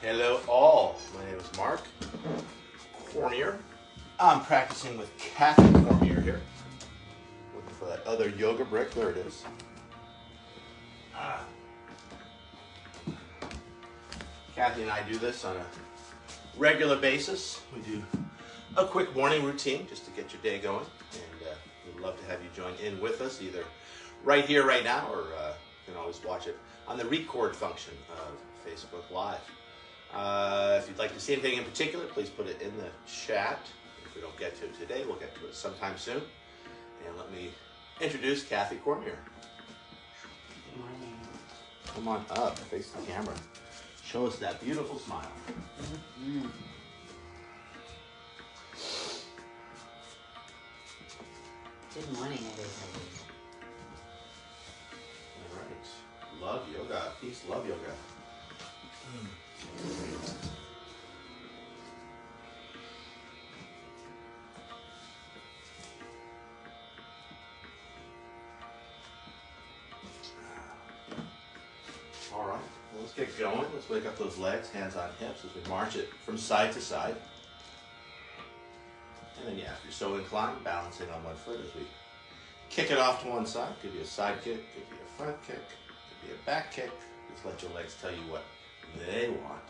Hello all, my name is Mark Cormier. I'm practicing with Kathy Cormier here. Looking for that other yoga brick, there it is. Kathy and I do this on a regular basis. We do a quick morning routine just to get your day going, and we'd love to have you join in with us either right here, right now, or you can always watch it on the record function of Facebook Live. If you'd like to see anything in particular, please put it in the chat. If we don't get to it today, we'll get to it sometime soon. And let me introduce Kathy Cormier. Good morning. Come on up, face the camera. Show us that beautiful smile. Mm-hmm. Good morning, everybody. All right. Love yoga. Peace, love yoga. All right, well, let's get going. Let's wake up those legs, hands on hips as we march it from side to side. And then, yeah, if you're so inclined, balancing on one foot as we kick it off to one side. Could be a side kick, could be a front kick, could be a back kick. Just let your legs tell you what they want.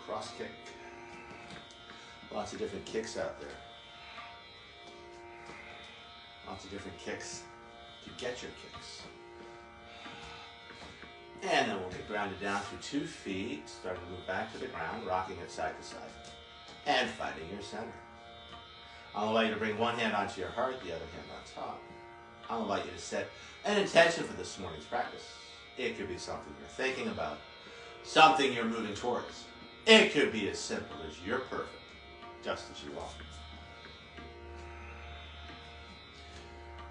Cross kick. Lots of different kicks out there. Lots of different kicks to get your kicks. And then we'll get grounded down through 2 feet, starting to move back to the ground, rocking it side to side, and finding your center. I'll allow you to bring one hand onto your heart, the other hand on top. I'll invite you to set an intention for this morning's practice. It could be something you're thinking about, something you're moving towards. It could be as simple as you're perfect, just as you are.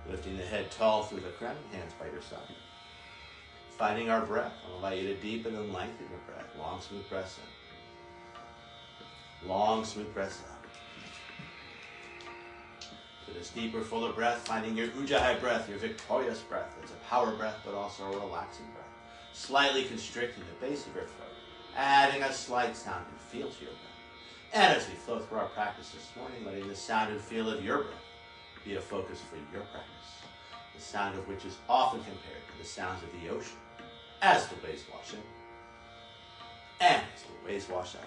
Lifting the head tall through the crown, hands by your side. Finding our breath. I'll allow you to deepen and lengthen your breath. Long, smooth breaths in. Long, smooth breaths out. To this deeper, fuller breath, finding your Ujjayi breath, your victorious breath. It's a power breath, but also a relaxing breath. Slightly constricting the base of your throat. Adding a slight sound and feel to your breath. And as we flow through our practice this morning, letting the sound and feel of your breath be a focus for your practice. The sound of which is often compared to the sounds of the ocean as the waves wash in and as the waves wash out.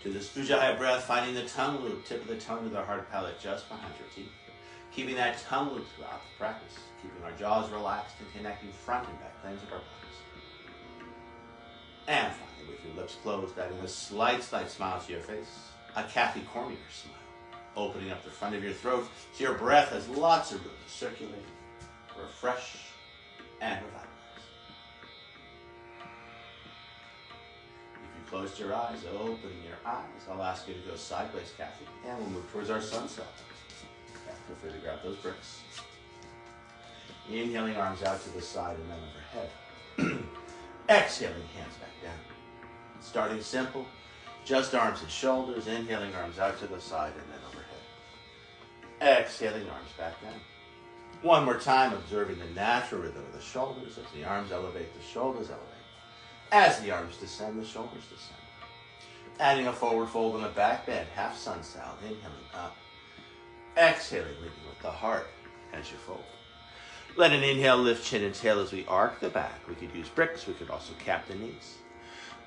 To this Ujjayi breath, finding the tongue loop, tip of the tongue to the hard palate just behind your teeth. Keeping that tongue loop throughout the practice. Keeping our jaws relaxed and connecting front and back planes of our bodies. And finally, with your lips closed, adding a slight smile to your face. A Kathy Cormier smile. Opening up the front of your throat so your breath has lots of room to circulate, refresh, and revitalize. If you closed your eyes, opening your eyes, I'll ask you to go sideways, Kathy, and we'll move towards our sunset. Feel free to grab those bricks. Inhaling, arms out to the side and then overhead. Exhaling, hands back down. Starting simple, just arms and shoulders. Inhaling, arms out to the side and then overhead. Exhaling, arms back down. One more time, observing the natural rhythm of the shoulders. As the arms elevate, the shoulders elevate. As the arms descend, the shoulders descend. Adding a forward fold and a back bend, half sun style. Inhaling up. Exhaling, leading with the heart as you fold. Let an inhale lift chin and tail as we arc the back. We could use bricks. We could also cap the knees.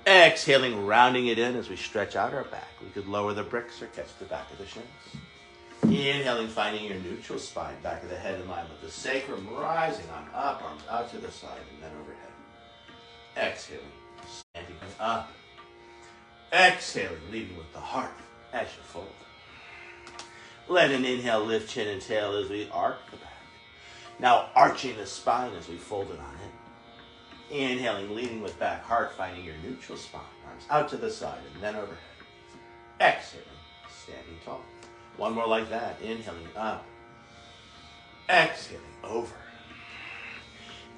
Exhaling, rounding it in as we stretch out our back. We could lower the bricks or catch the back of the shins. Inhaling, finding your neutral spine, back of the head in line with the sacrum, rising on up, arms out to the side and then overhead. Exhaling, standing up. Exhaling, leading with the heart as you fold. Let an inhale lift chin and tail as we arc the back. Now arching the spine as we fold it on in. Inhaling, leading with back, heart, finding your neutral spine, arms out to the side and then overhead. Exhaling, standing tall. One more like that. Inhaling up. Exhaling over.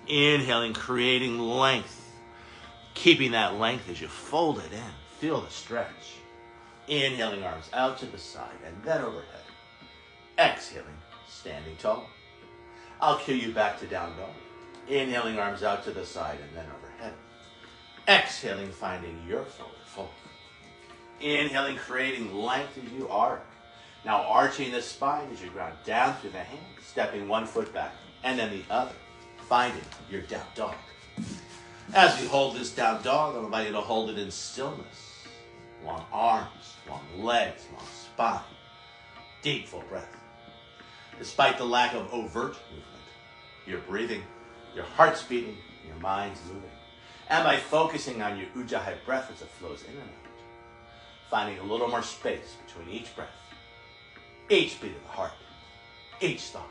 Inhaling, creating length. Keeping that length as you fold it in. Feel the stretch. Inhaling, arms out to the side and then overhead. Exhaling, standing tall. I'll cue you back to down dog. Inhaling, arms out to the side and then overhead. Exhaling, finding your forward fold. Inhaling, creating length as you arc. Now arching the spine as you ground down through the hands, stepping one foot back and then the other, finding your down dog. As we hold this down dog, I'm inviting you to hold it in stillness. Long arms, long legs, long spine. Deep, full breath. Despite the lack of overt movement, you're breathing, your heart's beating, your mind's moving. And by focusing on your ujjayi breath as it flows in and out, finding a little more space between each breath, each beat of the heart, each thought.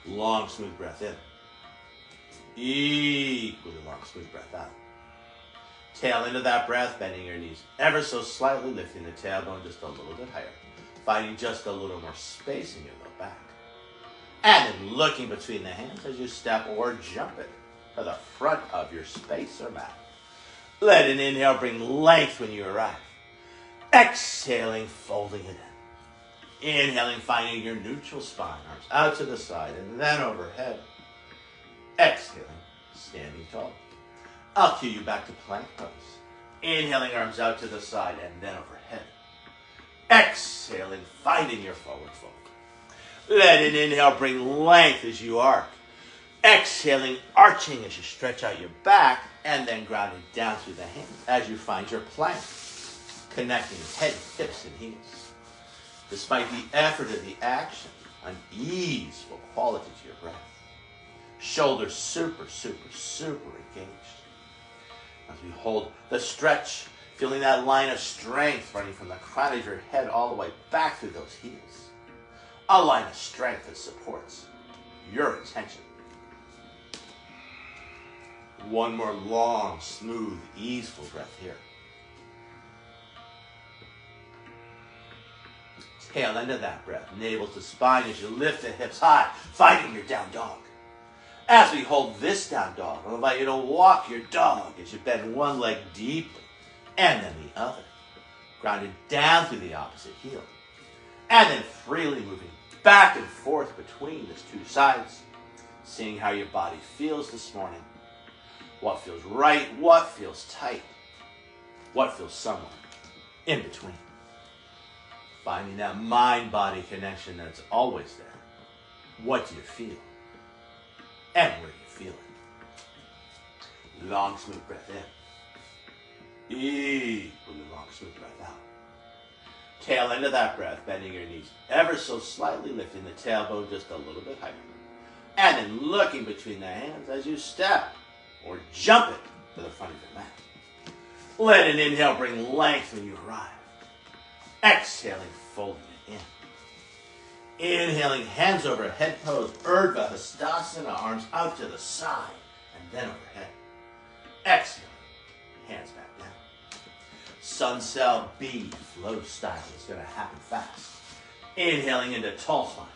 Long, smooth breath in. Equally long, smooth breath out. Tail into that breath, bending your knees ever so slightly, lifting the tailbone just a little bit higher, finding just a little more space in your low back. And then looking between the hands as you step or jump it to the front of your space or mat. Let an inhale bring length when you arrive. Exhaling, folding it in. Inhaling, finding your neutral spine, arms out to the side and then overhead. Exhaling, standing tall. I'll cue you back to plank pose. Inhaling, arms out to the side and then overhead. Exhaling, finding your forward fold. Let an inhale bring length as you arc. Exhaling, arching as you stretch out your back and then grounding down through the hands as you find your plank, connecting head, hips, and heels. Despite the effort of the action, an easeful quality to your breath. Shoulders super, super, super engaged. As we hold the stretch, feeling that line of strength running from the crown of your head all the way back through those heels. A line of strength that supports your intention. One more long, smooth, easeful breath here. Tail end of that breath, navel to spine as you lift the hips high, finding your down dog. As we hold this down dog, I'll invite you to walk your dog as you bend one leg deeply and then the other, grounded down through the opposite heel, and then freely moving back and forth between these two sides, seeing how your body feels this morning, what feels right, what feels tight, what feels somewhere in between. Finding that mind-body connection that's always there. What do you feel? And where do you feel it? Long, smooth breath in. Equally long, smooth breath out. Tail end of that breath, bending your knees ever so slightly, lifting the tailbone just a little bit higher. And then looking between the hands as you step or jump it to the front of your mat. Let an inhale bring length when you arrive. Exhaling, folding it in. Inhaling, hands over head pose, Urdhva Hastasana, arms out to the side and then overhead. Exhaling, hands back down. Sun Cell B flow style is going to happen fast. Inhaling into tall spine.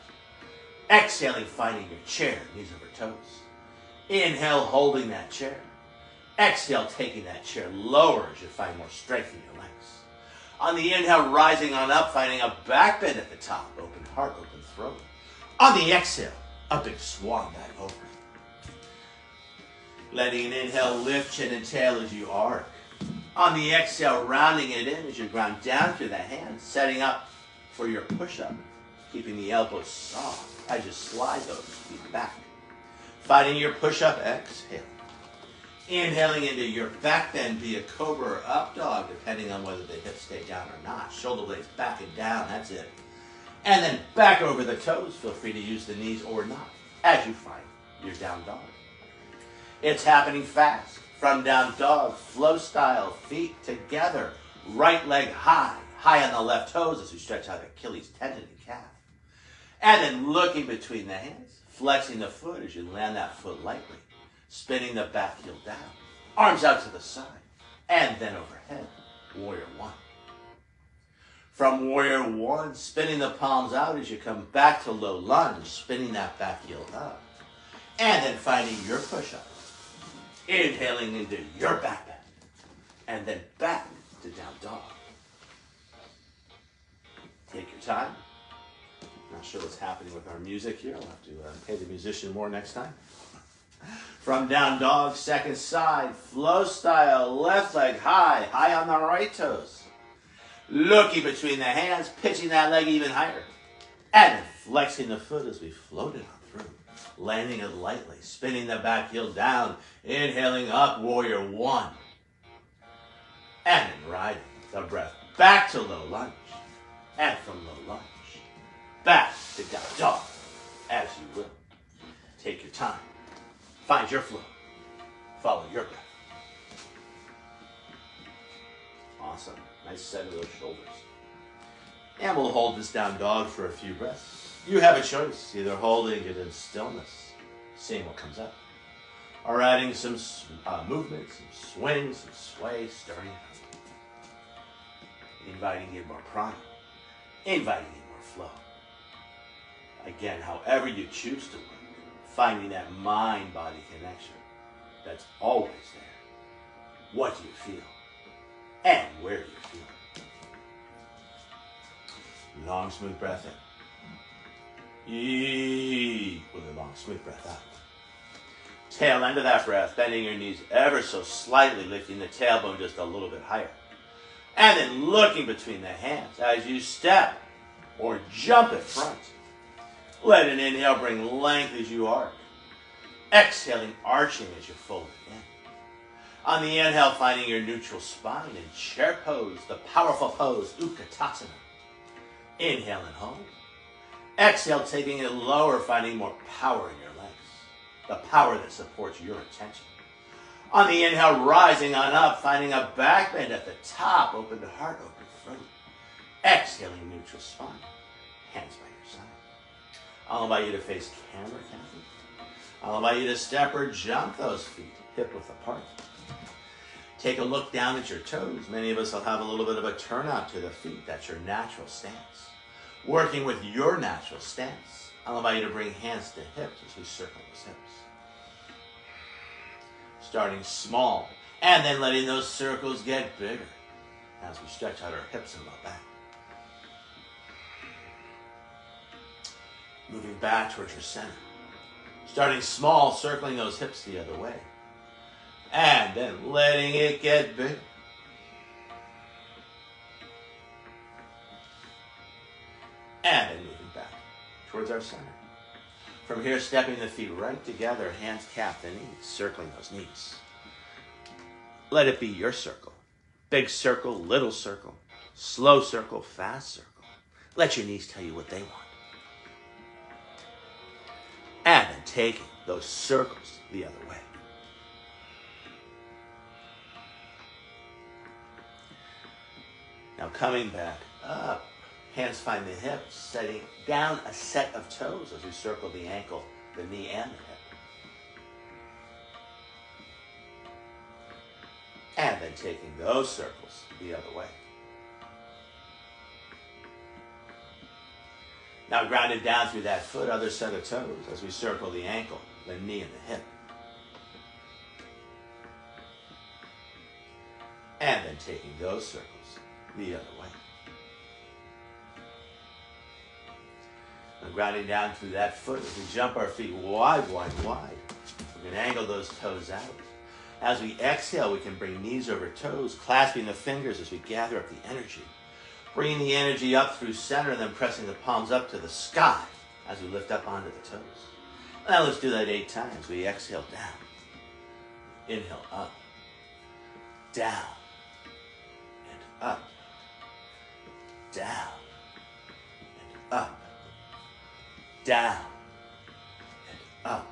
Exhaling, finding your chair, knees over toes. Inhale, holding that chair. Exhale, taking that chair lower as you find more strength in your legs. On the inhale, rising on up, finding a back bend at the top. Open heart, open throat. On the exhale, a big swan dive over. Letting an inhale lift chin and tail as you arc. On the exhale, rounding it in as you ground down through the hands, setting up for your push-up. Keeping the elbows soft as you slide those feet back. Finding your push-up, exhale. Inhaling into your back bend via cobra or up dog, depending on whether the hips stay down or not. Shoulder blades back and down, that's it. And then back over the toes. Feel free to use the knees or not, as you find your down dog. It's happening fast. From down dog, flow style, feet together. Right leg high, high on the left toes as you stretch out Achilles tendon and calf. And then looking between the hands, flexing the foot as you land that foot lightly. Spinning the back heel down, arms out to the side, and then overhead, warrior one. From warrior one, spinning the palms out as you come back to low lunge, spinning that back heel up, and then finding your push-up. Inhaling into your back bend, and then back to down dog. Take your time, Not sure what's happening with our music here. I'll have to pay the musician more next time. From down dog, second side, flow style, left leg high, high on the right toes. Looking between the hands, pitching that leg even higher. And then flexing the foot as we float it on through. Landing it lightly, spinning the back heel down, inhaling up, warrior one. And then riding the breath back to low lunge. And from low lunge, back to down dog, as you will. Take your time. Find your flow. Follow your breath. Awesome. Nice set of those shoulders. And we'll hold this down dog for a few breaths. You have a choice, either holding it in stillness, seeing what comes up, or adding some movement, some swing, some sway, stirring it up. Inviting in more prana, inviting in more flow. Again, however you choose to work, finding that mind-body connection that's always there. What do you feel? And where do you feel? Long, smooth breath in. Equally long, smooth breath out. Tail end of that breath, bending your knees ever so slightly, lifting the tailbone just a little bit higher. And then looking between the hands as you step or jump in front. Let an inhale bring length as you arc. Exhaling, arching as you fold it in. On the inhale, finding your neutral spine in chair pose, the powerful pose, Utkatasana. Inhale and hold. Exhale, taking it lower, finding more power in your legs. The power that supports your intention. On the inhale, rising on up, finding a back bend at the top, open to heart, open throat. Exhaling, neutral spine. Hands by your side. I'll invite you to face camera, Kathy. I'll invite you to step or jump those feet, hip width apart. Take a look down at your toes. Many of us will have a little bit of a turnout to the feet. That's your natural stance. Working with your natural stance, I'll invite you to bring hands to hips as we circle those hips. Starting small, and then letting those circles get bigger as we stretch out our hips and low back. Moving back towards your center. Starting small, circling those hips the other way. And then letting it get big. And then moving back towards our center. From here, stepping the feet right together, hands cap the knees, circling those knees. Let it be your circle. Big circle, little circle, slow circle, fast circle. Let your knees tell you what they want. And then taking those circles the other way. Now coming back up, hands find the hips, setting down a set of toes as we circle the ankle, the knee, and the hip. And then taking those circles the other way. Now grounded down through that foot, other set of toes as we circle the ankle, the knee, and the hip. And then taking those circles the other way. Now grounding down through that foot as we jump our feet wide, wide, wide. We can angle those toes out. As we exhale, we can bring knees over toes, clasping the fingers as we gather up the energy. Bringing the energy up through center and then pressing the palms up to the sky as we lift up onto the toes. Now let's do that 8 times. We exhale down. Inhale up. Down. And up. Down. And up. Down. And up.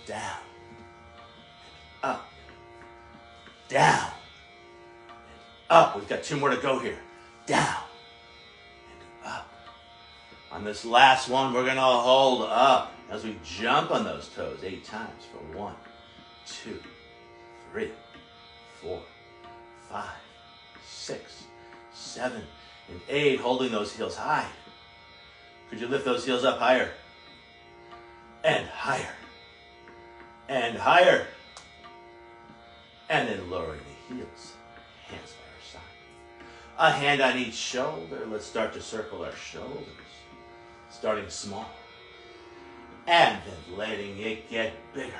Down. And up. Down. Up. We've got 2 more to go here. Down and up. On this last one, we're going to hold up as we jump on those toes 8 times for 1, 2, 3, 4, 5, 6, 7, and 8. Holding those heels high. Could you lift those heels up higher? And higher. And higher. And then lowering the heels. Hands by our side. A hand on each shoulder. Let's start to circle our shoulders. starting small, and then letting it get bigger.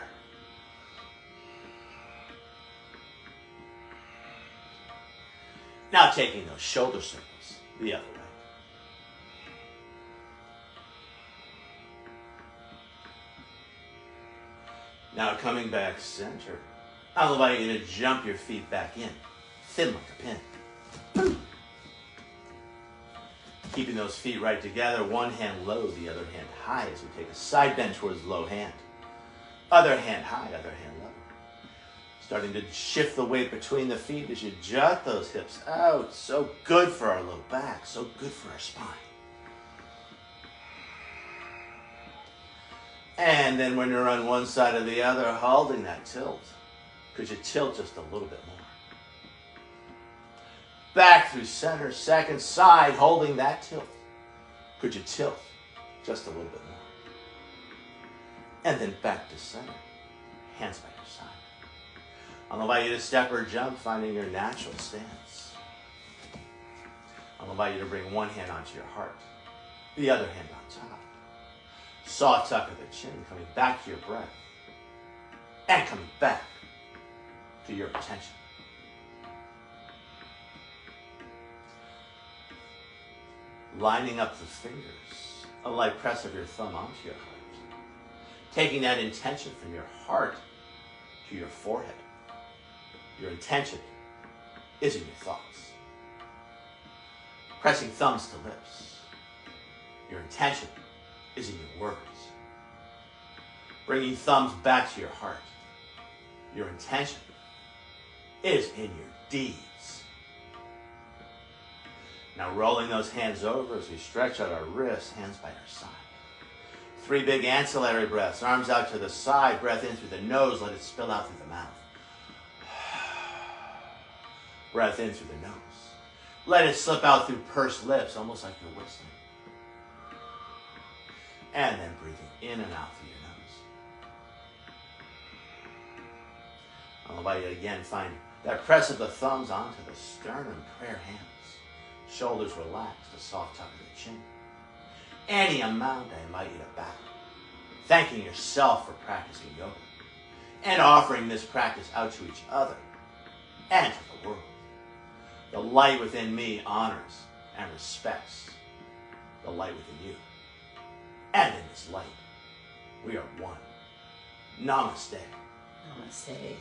Now taking those shoulder circles the other way. Now coming back center, I'll invite you to jump your feet back in, thin like a pin. Keeping those feet right together, one hand low, the other hand high as we take a side bend towards low hand. Other hand high, other hand low. Starting to shift the weight between the feet as you jut those hips out. So good for our low back, so good for our spine. And then when you're on one side or the other, holding that tilt, could you tilt just a little bit more? Back through center, second side, holding that tilt. Could you tilt just a little bit more? And then back to center, hands by your side. I'll invite you to step or jump, finding your natural stance. I'll invite you to bring one hand onto your heart, the other hand on top. Soft tuck of the chin, coming back to your breath, and coming back to your attention. Lining up the fingers, a light press of your thumb onto your heart. Taking that intention from your heart to your forehead. Your intention is in your thoughts. Pressing thumbs to lips. Your intention is in your words. Bringing thumbs back to your heart. Your intention is in your deeds. Now rolling those hands over as we stretch out our wrists, hands by our side. 3 big ancillary breaths, arms out to the side, breath in through the nose, let it spill out through the mouth. Breath in through the nose. Let it slip out through pursed lips, almost like you're whistling. And then breathing in and out through your nose. I'll invite you to again find that press of the thumbs onto the sternum, prayer hands. Shoulders relaxed, a soft tuck of the chin. Any amount, I invite you to bow. Thanking yourself for practicing yoga. And offering this practice out to each other and to the world. The light within me honors and respects the light within you. And in this light, we are one. Namaste. Namaste.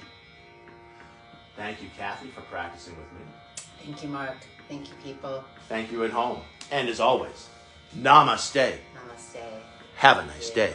Thank you, Kathy, for practicing with me. Thank you, Mark. Thank you, people. Thank you at home. And as always, namaste. Namaste. Have a nice day.